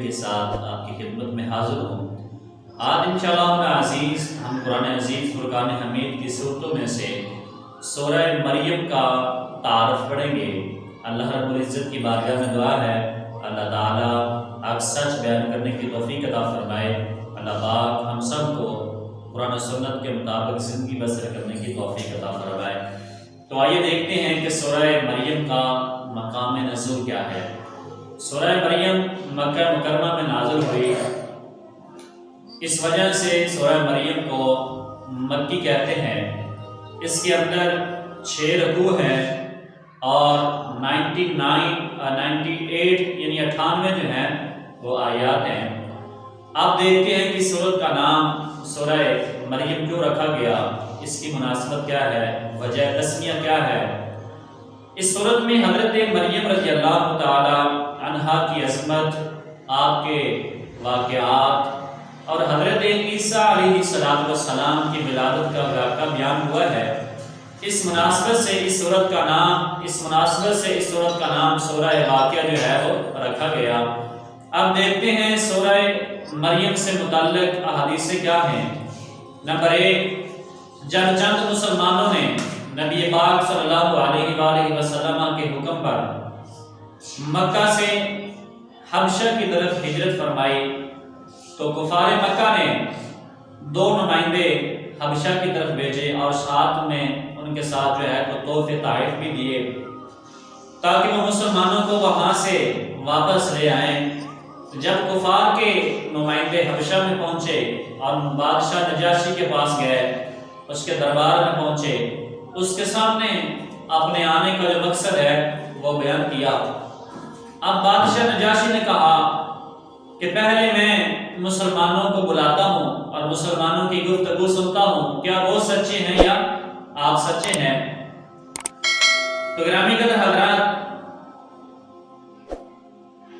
کے ساتھ آپ کی خدمت میں حاضر ہوں۔ آج انشاءاللہ عزیز ہم قرآن عزیز فرقان حمید کی صورتوں میں سے سورہ مریم کا تعارف پڑھیں گے۔ اللہ رب العزت کی بارگاہ میں دعا ہے اللہ تعالیٰ آپ سچ بیان کرنے کی توفیق عطا فرمائے۔ اللہ پاک ہم سب کو قرآن و سنت کے مطابق زندگی بسر کرنے کی توفیق عطا فرمائے۔ تو آئیے دیکھتے ہیں کہ سورہ مریم کا مقام نزول کیا ہے۔ سورہ مریم مکہ مکرمہ میں نازل ہوئی، اس وجہ سے سورہ مریم کو مکی کہتے ہیں۔ اس کے اندر 6 رکوع ہیں اور 98 یعنی 98 جو ہیں وہ آیات ہیں۔ آپ دیکھتے ہیں کہ سورت کا نام سورہ مریم کیوں رکھا گیا، اس کی مناسبت کیا ہے، وجہ تسمیہ کیا ہے۔ اس سورت میں حضرت مریم رضی اللہ تعالی عنہا کی عظمت، آپ کے واقعات اور حضرت عیسیٰ علیہ السلام کی ولادت کا واقعہ بیان ہوا ہے۔ اس مناسبت سے اس سورت کا نام سورہ واقعہ جو ہے وہ رکھا گیا۔ اب دیکھتے ہیں سورہ مریم سے متعلق احادیث کیا ہیں۔ نمبر 1، جب چند مسلمانوں نے نبی پاک صلی اللہ علیہ وآلہ وسلم کے حکم پر مکہ سے حبشہ کی طرف ہجرت فرمائی تو کفار مکہ نے 2 نمائندے حبشہ کی طرف بھیجے اور ساتھ میں ان کے ساتھ جو ہے تو تحفے تحائف بھی دیے تاکہ وہ مسلمانوں کو وہاں سے واپس لے آئیں۔ جب کفار کے نمائندے حبشہ میں پہنچے اور بادشاہ نجاشی کے پاس گئے، اس کے دربار میں پہنچے، اس کے سامنے اپنے آنے کا جو مقصد ہے وہ بیان کیا۔ اب بادشاہ نجاشی نے کہا کہ پہلے میں مسلمانوں کو بلاتا ہوں اور مسلمانوں کی گفتگو سنتا ہوں، کیا وہ سچے ہیں یا آپ سچے ہیں؟ تو گرامی قدر حضرات،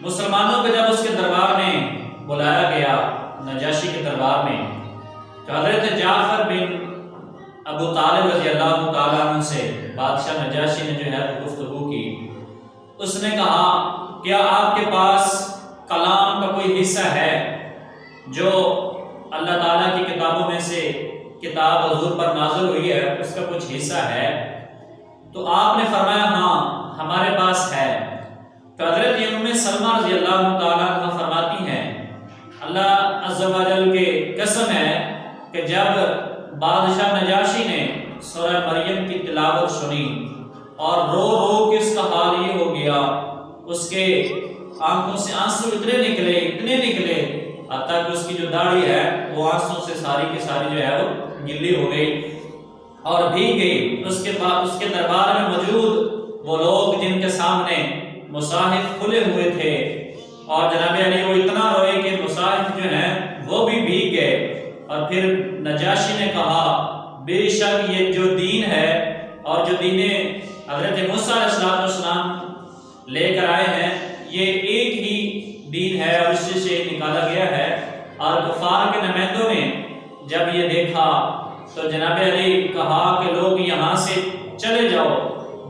مسلمانوں کو جب اس کے دربار میں بلایا گیا، نجاشی کے دربار میں، تو حضرت جعفر بن ابو طالب رضی اللہ تعالیٰ عنہ سے بادشاہ نجاشی نے جو ہے گفتگو کی۔ اس نے کہا کیا آپ کے پاس کلام کا کوئی حصہ ہے جو اللہ تعالیٰ کی کتابوں میں سے کتاب حضور پر نازل ہوئی ہے، اس کا کچھ حصہ ہے؟ تو آپ نے فرمایا ہاں ہمارے پاس ہے۔ تو حضرت ام سلمہ رضی اللہ تعالیٰ عنہ فرماتی ہیں اللہ عز و جل کے قسم ہے کہ جب بادشاہ نجاشی نے سورہ مریم کی تلاوت سنی اور رو رو کے اس کا حال یہ ہو گیا، اس کے آنکھوں سے آنسو اتنے نکلے حتیٰ کہ اس کی جو داڑھی ہے وہ آنسوں سے ساری کی ساری جو ہے وہ گلی ہو گئی اور بھیگ گئی۔ اس کے دربار میں موجود وہ لوگ جن کے سامنے مصاحف کھلے ہوئے تھے اور جناب علی وہ اتنا روئے کہ مصاحف جو ہیں وہ بھی بھیگ گئے۔ اور پھر نجاشی نے کہا بے شک یہ جو دین ہے اور جو دین حضرت موسیٰ علیہ السلام لے کر آئے ہیں یہ ایک ہی دین ہے اور اس سے نکالا گیا ہے۔ اور کفار کے نمائندوں نے جب یہ دیکھا تو جناب علی کہا کہ لوگ یہاں سے چلے جاؤ۔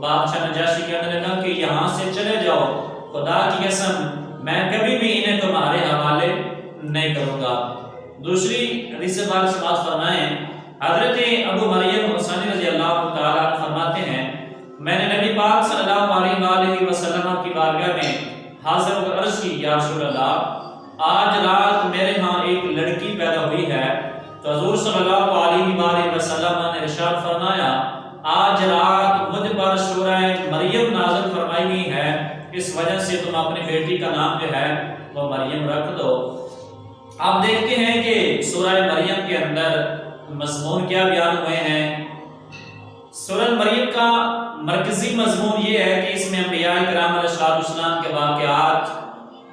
بادشاہ نجاشی کہنے لگا کہ یہاں سے چلے جاؤ، خدا کی قسم میں کبھی بھی انہیں تمہارے حوالے نہیں کروں گا۔ دوسری حدیث پاک سماعت فرمائیں، حضرت ابو مریم حسانی رضی اللہ تعالیٰ عنہ فرماتے ہیں میں نے نبی پاک صلی اللہ علیہ وآلہ وسلم کی بارگاہ میں حاضر ہو کر عرض کی یا رسول اللہ آج رات میرے ہاں ایک لڑکی پیدا ہوئی ہے۔ تو حضور صلی اللہ علیہ وآلہ وسلم نے ارشاد فرمایا آج رات مجھ پر سورہ مریم نازل فرمائی گئی ہے، اس وجہ سے تم اپنی بیٹی کا نام جو ہے وہ مریم رکھ دو۔ آپ دیکھتے ہیں کہ سورہ مریم کے اندر مضمون کیا بیان ہوئے ہیں۔ سورہ مریم کا مرکزی مضمون یہ ہے کہ اس میں انبیاء کرام علیہ السلام کے واقعات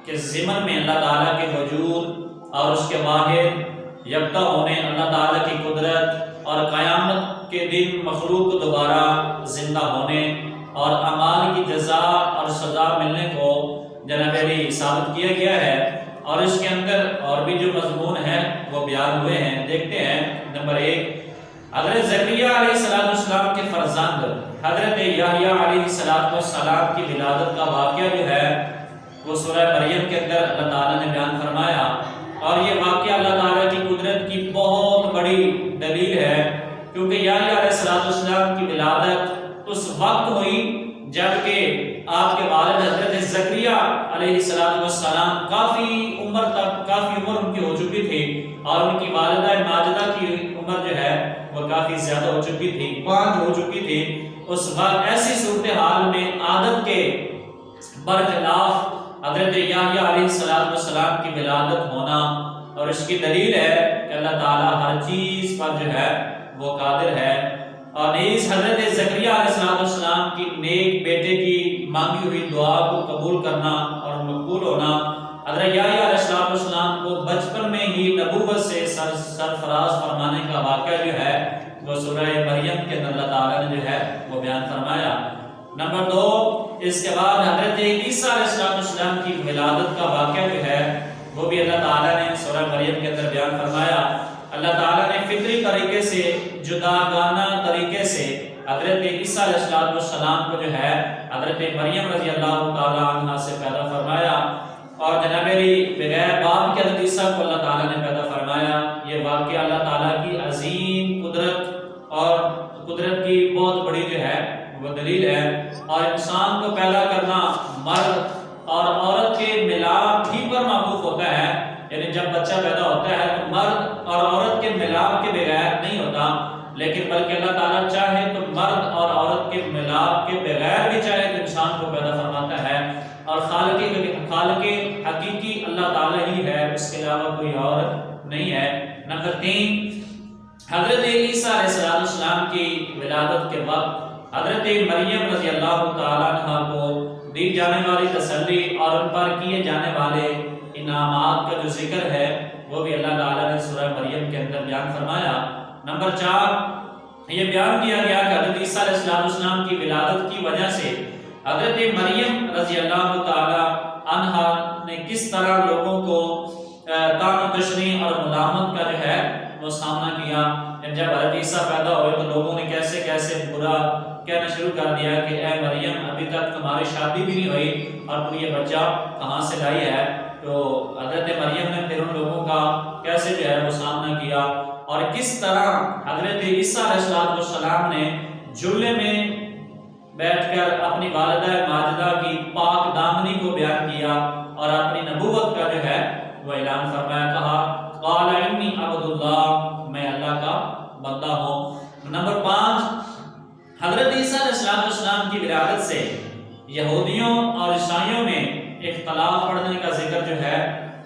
کے ضمن میں اللہ تعالیٰ کے وجود اور اس کے واحد یکتا ہونے، اللہ تعالیٰ کی قدرت اور قیامت کے دن مخلوق کو دوبارہ زندہ ہونے اور اعمال کی جزا اور سزا ملنے کو جناب علی ثابت کیا گیا ہے۔ اور اس کے اندر اور بھی جو مضمون ہیں وہ بیان ہوئے ہیں۔ دیکھتے ہیں نمبر 1، حضرت زکریا علیہ السلام کے فرزند حضرت یحییٰ علیہ السلام کی ولادت کا واقعہ جو ہے وہ سورہ مریم کے اندر اللہ تعالیٰ نے بیان فرمایا، اور یہ واقعہ اللہ تعالیٰ کی قدرت کی بہت بڑی دلیل ہے، کیونکہ یحییٰ علیہ السلام کی ولادت اس وقت ہوئی جبکہ آپ کے والد حضرت زکریا علیہ السلام کافی عمر ان کی ہو چکی تھی، اور ان کی والدہ ماجدہ کی عمر جو ہے وہ کافی زیادہ ہو چکی تھی، 5 ہو چکی تھی۔ اس وقت ایسی صورتحال میں عادت کے برخلاف حضرت یحییٰ علیہ السلام کی ولادت ہونا، اور اس کی دلیل ہے کہ اللہ تعالیٰ ہر چیز پر جو ہے وہ قادر ہے۔ اور نیز حضرت زکریا علیہ السلام کی نیک بیٹے کی مانگی ہوئی دعا کو قبول کرنا اور مقبول ہونا، حضرت یحییٰ علیہ السلام کو بچپن میں ہی نبوت سے سرفراز فرمانے کا واقعہ جو ہے وہ سورہ مریم کے اندر اللہ تعالیٰ نے جو ہے وہ بیان فرمایا۔ نمبر 2، اس کے بعد حضرت عیسیٰ علیہ السلام کی ولادت کا واقعہ جو ہے وہ بھی اللہ تعالیٰ نے سورہ مریم کے اندر بیان فرمایا۔ اللہ تعالیٰ نے فطری طریقے سے، جداگانہ طریقے سے حضرت عیسیٰ علیہ السلام کو جو ہے حضرت مریم رضی اللہ تعالیٰ عنہ سے پیدا فرمایا، اور جناب بغیر باپ کے حضرت عیسیٰ کو اللہ تعالیٰ نے پیدا فرمایا۔ یہ واقعہ اللہ تعالیٰ کی عظیم قدرت اور قدرت کی بہت بڑی جو ہے وہ دلیل ہے۔ اور انسان کو پیدا کرنا مرد اور عورت کے ملاپ ہی پر موقوف ہوتا ہے، یعنی جب بچہ پیدا ہوتا ہے تو مرد اور عورت کے ملاپ کے بغیر نہیں ہوتا، لیکن بلکہ اللہ تعالیٰ چاہے تو مرد اور عورت کے ملاپ کے بغیر بھی چاہے تو انسان کو پیدا فرماتا ہے، اور خالق حقیقی اللہ تعالیٰ ہی ہے، اس کے علاوہ کوئی اور نہیں ہے۔ نمبر 3، حضرت عیسیٰ علیہ السلام کی ولادت کے وقت حضرت مریم رضی اللہ تعالیٰ عنہ کو دی جانے والی تسلی اور ان پر کیے جانے والے انعامات کا جو ذکر ہے وہ بھی اللہ تعالیٰ نے سورہ مریم کے اندر بیان فرمایا۔ نمبر 4، یہ بیان کیا گیا کہ حضرت عیسیٰ علیہ السلام کی ولادت کی وجہ سے حضرت مریم رضی اللہ تعالیٰ عنہ نے کس طرح لوگوں کو طعن و تشنیع اور ملامت کا جو ہے وہ سامنا کیا۔ جب حضرت عیسیٰ پیدا ہوئے تو لوگوں نے کیسے کیسے برا کہنا شروع کر دیا کہ اے مریم، ابھی تک تمہاری شادی بھی نہیں ہوئی اور تو یہ بچہ کہاں سے لائی ہے۔ تو حضرت مریم نے پھر ان لوگوں کا کیسے جو ہے وہ سامنا کیا، اور کس طرح حضرت عیسیٰ علیہ السلام نے جھولے میں بیٹھ کر اپنی والدہ ماجدہ کی پاک دامنی کو بیان کیا اور اپنی نبوت کا جو ہے وہ اعلان فرمایا، کہا قال انی عبد اللہ، میں اللہ کا بندہ ہوں۔ نمبر 5، حضرت عیسیٰ علیہ السلام کی ولادت سے یہودیوں اور عیسائیوں میں اختلاف پڑنے کا ذکر جو ہے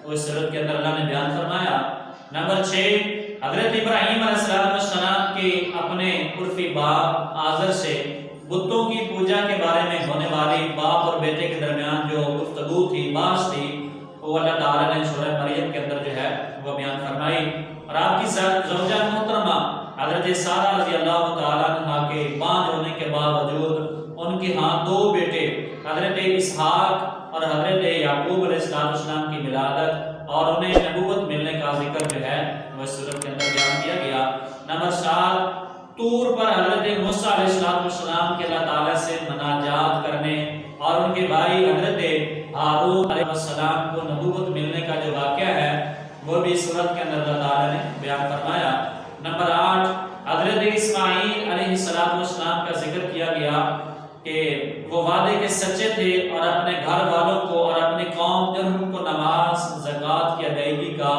وہ اس صورت کے اندر اللہ نے بیان فرمایا۔ نمبر 6، حضرت ابراہیم علیہ السلام کے اپنے عرفی باپ آزر سے بتوں کی پوجا کے بارے میں ہونے والی باپ اور بیٹے کے درمیان جو گفتگو تھی، بحث تھی، وہ اللہ تعالیٰ نے سورہ مریم کے اندر جو ہے وہ بیان فرمائی۔ اور آپ کی زوجہ محترمہ حضرت سارہ رضی اللہ تعالیٰ عنہ کے بانجھ ہونے کے باوجود ان کے ہاں 2 بیٹے حضرت اسحاق اور حضرت یعقوب علیہ السلام کی ولادت اور انہیں نبوت ملنے کا ذکر جو ہے وہ سورت کے اندر بیان کیا گیا۔ نمبر 7، طور پر حضرت موسیٰ علیہ السلام کے اللہ تعالیٰ سے مناجات کرنے اور ان کے بھائی حضرت ہارون علیہ السلام کو نبوت ملنے کا جو واقعہ ہے وہ بھی سورت کے اندر اللہ تعالیٰ نے بیان فرمایا۔ نمبر 8، حضرت اسماعیل علیہ السلام کا ذکر کیا گیا کہ وہ وعدے کے سچے تھے اور اپنے گھر والوں کو اور اپنی قوم جن کو نماز، زکوٰۃ کی ادائیگی کا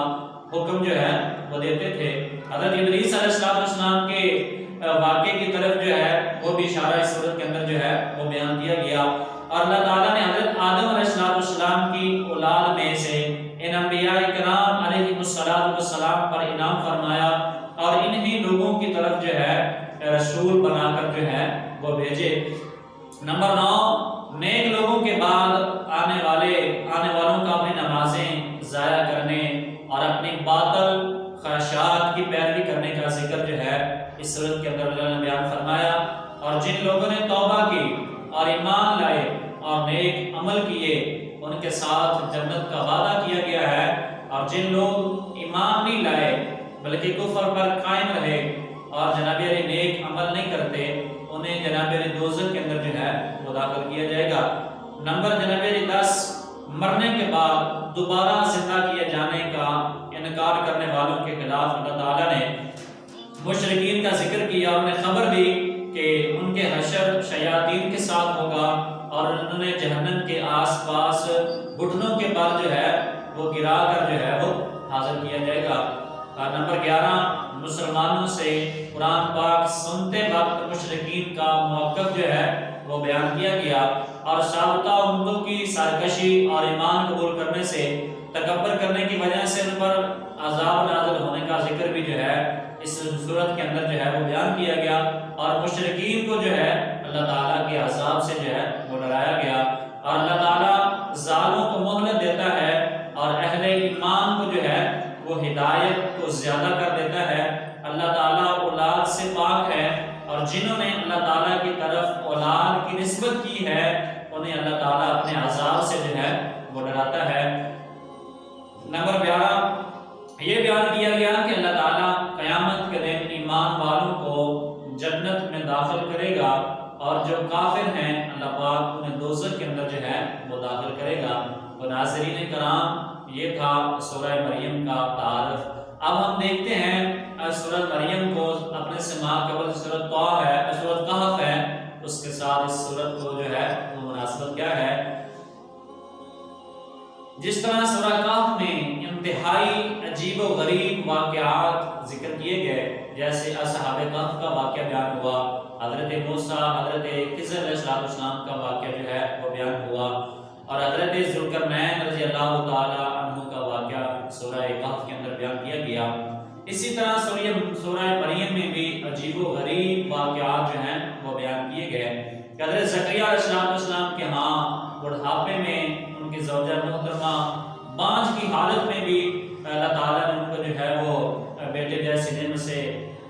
حکم جو ہے وہ دیتے تھے۔ حضرت ادریس علیہ السلام کے واقعے کی طرف جو ہے وہ بھی اشارہ اس صورت کے اندر جو ہے وہ بیان کیا گیا، اور اللہ تعالیٰ نے حضرت آدم علیہ السلام کی اولاد میں سے ان انبیاء کرام علیہ السلام پر انعام فرمایا اور انہی لوگوں کی طرف جو ہے رسول بنا کر جو ہے وہ بھیجے۔ نمبر 9، نیک لوگوں کے بعد آنے والوں کا اپنی نمازیں ضائع کرنے اور اپنی باطل خواہشات کی پیروی کرنے کا ذکر جو ہے اس صورت کے اندر اللہ نے بیان فرمایا۔ اور جن لوگوں نے توبہ کی اور ایمان لائے اور نیک عمل کیے ان کے ساتھ جنت کا وعدہ کیا گیا ہے، اور جن لوگ ایمان نہیں لائے بلکہ کفر پر قائم رہے اور جناب نیک عمل نہیں کرتے انہیں جناب دوزخ کے اندر جو ہے وہ داخل کیا جائے گا۔ نمبر جناب 10، مرنے کے بعد دوبارہ زندہ کیے جانے کا انکار کرنے والوں کے خلاف اللہ تعالیٰ نے مشرکین کا ذکر کیا، انہیں خبر دی کہ ان کے حشر شیاطین کے ساتھ ہوگا اور انہوں نے جہنم کے آس پاس گھٹنوں کے بل جو ہے وہ گرا کر جو ہے وہ حاضر کیا جائے گا۔ نمبر 11، مسلمانوں سے قرآن پاک سنتے وقت مشرکین کا موقف جو ہے وہ بیان کیا گیا، اور سابقہ امتوں کی سرکشی اور ایمان قبول کرنے سے تکبر کرنے کی وجہ سے ان پر عذاب نازل ہونے کا ذکر بھی جو ہے اس صورت کے اندر جو ہے وہ بیان کیا گیا، اور مشرکین کو جو ہے اللہ تعالیٰ کے عذاب سے جو ہے وہ ڈرایا گیا۔ اور اللہ تعالیٰ ظالموں کو مہلت دیتا ہے اور اہل ایمان کو جو ہے وہ ہدایت کو زیادہ کر دیتا ہے۔ اللہ تعالیٰ اولاد سے پاک ہے، اور جنہوں نے اللہ تعالیٰ کی طرف اولاد کی نسبت کی ہے انہیں اللہ تعالیٰ اپنے عذاب سے جو ہے وہ ڈراتا ہے۔ نمبر 12، یہ بیان کیا گیا کہ اللہ تعالیٰ قیامت کے دن ایمان والوں کو جنت میں داخل کرے گا، اور جو کافر ہیں اللہ پاک انہیں دوزخ کے اندر جو ہے وہ داخل کرے گا۔ تو ناظرین کرام، یہ تھا سورہ مریم کا تعارف۔ اب ہم دیکھتے ہیں سورہ مریم کو اپنے سے قبل سورہ طٰ ہے، سورہ کہف ہے، اس کے ساتھ اس سورت کو جو ہے وہ مناسبت کیا ہے۔ جس طرح سورہ کہف میں انتہائی عجیب و غریب واقعات ذکر کیے گئے، جیسے اصحاب کہف کا واقعہ بیان ہوا، حضرت موسیٰ حضرت خضر علیہ السلام کا واقعہ جو ہے وہ بیان ہوا، اور حضرت ذوالقرنین رضی اللہ تعالی عنہ کا واقعہ سورہ کہف کے اندر بیان کیا گیا۔ اسی طرح سورہ مریم میں بھی عجیب و غریب واقعات جو ہیں وہ بیان کیے گئے۔ حضرت زکریا علیہ السلام کے ہاں بڑھاپے میں ان کی زوجہ محترمہ بانجھ کی حالت میں بھی اللہ تعالیٰ نے ان کو جو ہے وہ بیٹے جیسی نعمت سے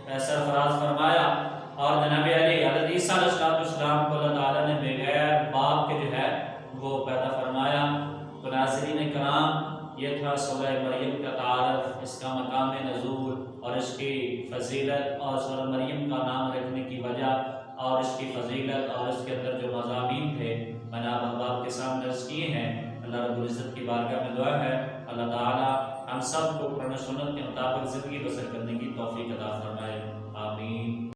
سرفراز فرمایا، اور جناب علی حضرت عیسیٰ علیہ السلام کو اللہ تعالیٰ نے بغیر باپ کے جو ہے وہ پیدا فرمایا۔ تو ناظرین کرام، یہ تھا سورہ مریم کا تعارف، اس کا مقام نزول اور اس کی فضیلت، اور سورہ مریم کا نام رکھنے کی وجہ اور اس کی فضیلت اور اس کے اندر جو مضامین تھے میں نے آپ احباب کے سامنے عرض کیے ہیں۔ اللہ رب العزت کی بارگاہ میں دعا ہے اللہ تعالیٰ ہم سب کو قرآن و سنت کے مطابق زندگی بسر کرنے کی توفیق